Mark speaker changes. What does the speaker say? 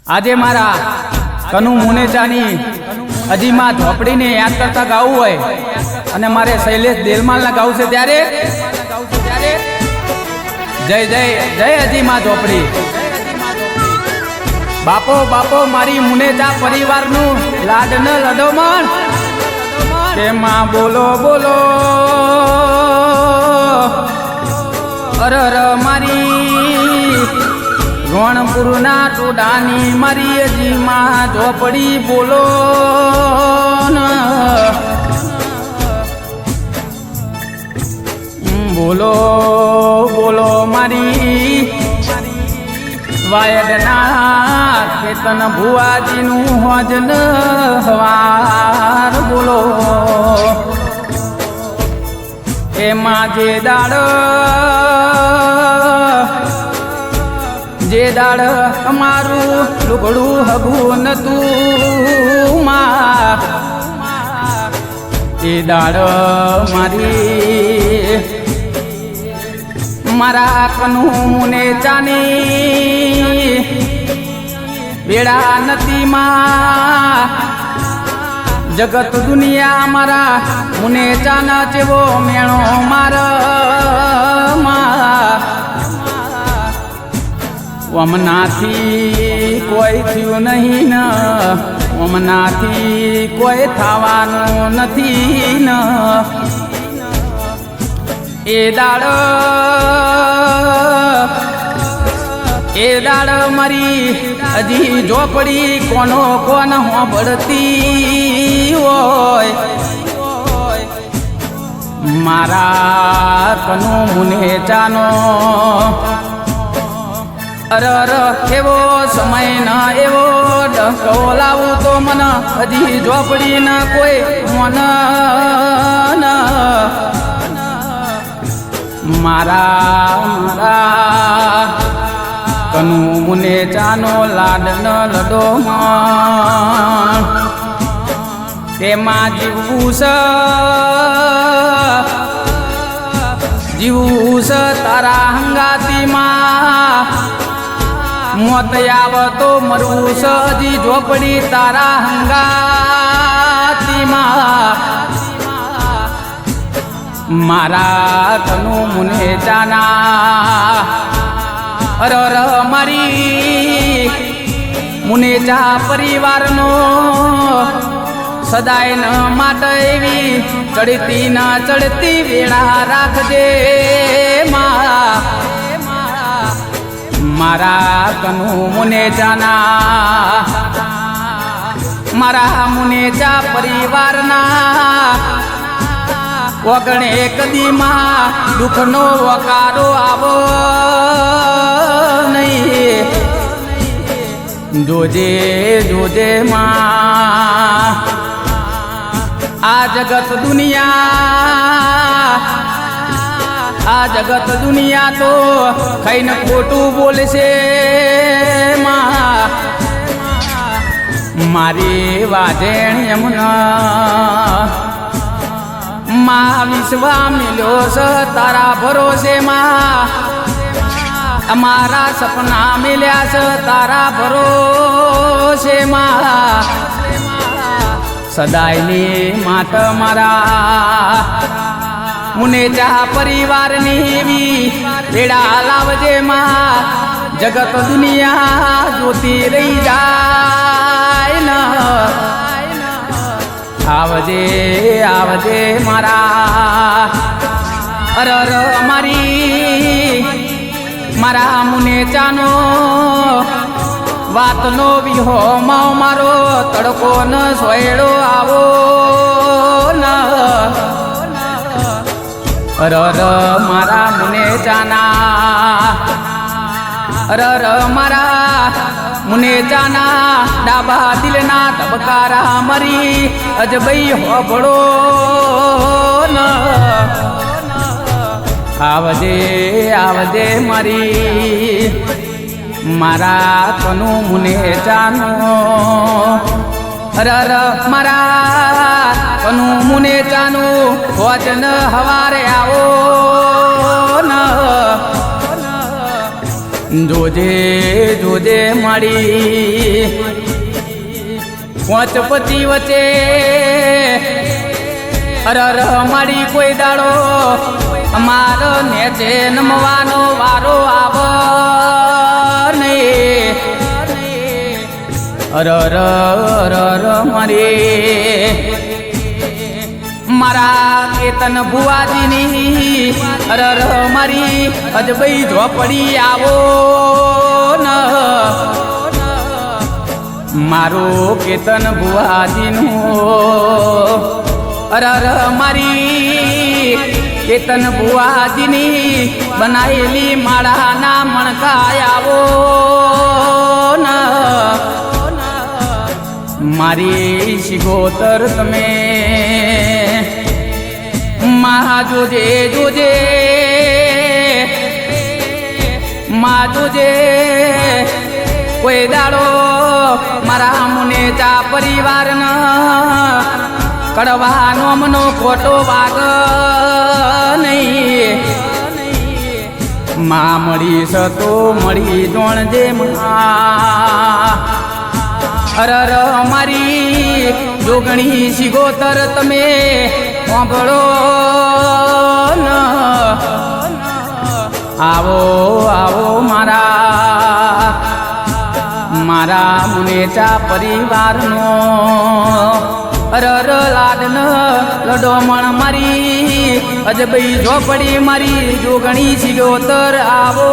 Speaker 1: આજે મારા કનુ મુનેચાની અજીમાં ઝોપડીને યાદ કરતા ગાવું હોય અને મારે શૈલેષ દેલમાલના ગાવું છે ત્યારે જય જય જય અજીમાં ઝોપડી બાપો બાપો મારી મુનેચા પરિવારનું લાડન લડોમણ તેમાં બોલો બોલો અરર મારી રોણપુરના ટોડાની મારી અજીમાં ઝોપડી બોલો બોલો બોલો મારી વાયડના કેતન ભુવાજીનું હોજન હવાર બોલો એમાં જે દાડ અમારું લુગડું હગું નતું માં એ દાડ મારા કનુ મુનેચાની બેડા નથી માં જગત દુનિયા મારા મુનેચાના જેવો મેણો મારા ઓમનાથી કોઈ થયું નહીં ને ઓમનાથી કોઈ થવાનું નથી ને એ દાડ મારી હજી ઝોપડી કોનો કોન હોબળતી હોય મારા કનુ મુનેચાનો અરર એવો સમય ન એવો ડંકો લાવું તો મન હજી ઝોપડી ન કોઈ મન મારા કનુ મુનેચાનો લાડન લડો તેમાં જીવું સ તારા હંગાતીમાં મોત આવતો મરવું સ હજી ઝોપડી તારા હંગાતીમાં મારા કનુ મુનેચાના અરર મારી મુનેચા પરિવારનો સદાય ન માટે એવી ચડતી ના ચડતી વેળા રાખજે મારા કનુ મુનેચાના મારા મુનેચા પરિવારના વગણે કદીમાં દુઃખનો વકારો આવો નહીં જોજે જોજે માં આ જગત દુનિયા તો ખાઈને ખોટું બોલશે માં મારી વાજેણ યમુના માં વિશ્વા મિલ્યો છે તારા ભરોસે માં અમારા સપના મિલ્યા છે તારા ભરોસે માં સદાયની માત મારા મુનેચા પરિવારની એવી વેળા લાવજે માં જગત દુનિયા જોતી રહી જાય ન આવજે આવજે મારા અરર મારા મુનેચાનો વાતનો વિહો મારો તડકો ન સોયડો આવો ન અરર મારા મુનેચાના અરર મારા મુનેચાના ડાબા દિલના તબકારા મરી અજબઈ હોબળો ન આવજે આવજે મારી મારા કનુ મુનેચાનો અરર મારા કનુ મુનેચાનું વચન હવારે આવો ન જોજે જોજે મારી પાંચ પતિ વચ્ચે અરર મારી કોઈ દાડો અમારો નેચે નમવાનો વારો આવ નહીં અરર અરર મારી મારા કેતન ભુવાજીની અરર મારી અજબઈ ઝોપડી આવો ન મારો કેતન ભુવાજીનું અરર મારી કેતન ભુવાજીની બનાવેલી માળાના મણકા આવો ન મારી શિગોતર તમે મા જોજે જોજે મા જોજે કોઈ દાડો મારા મુનેચા પરિવારના કડવાનો મનો ખોટો વાગ નહીં માં મળી સતો મળી જોણજે મા અરર મારી જોગણી શિગોતર તમે સાંભળો ન આવો આવો મારા મારા મુનેચા પરિવારનો અરર લાડન લડોમણ મારી અજબઈ ઝોપડી મારી જોગણી શિગોતર આવો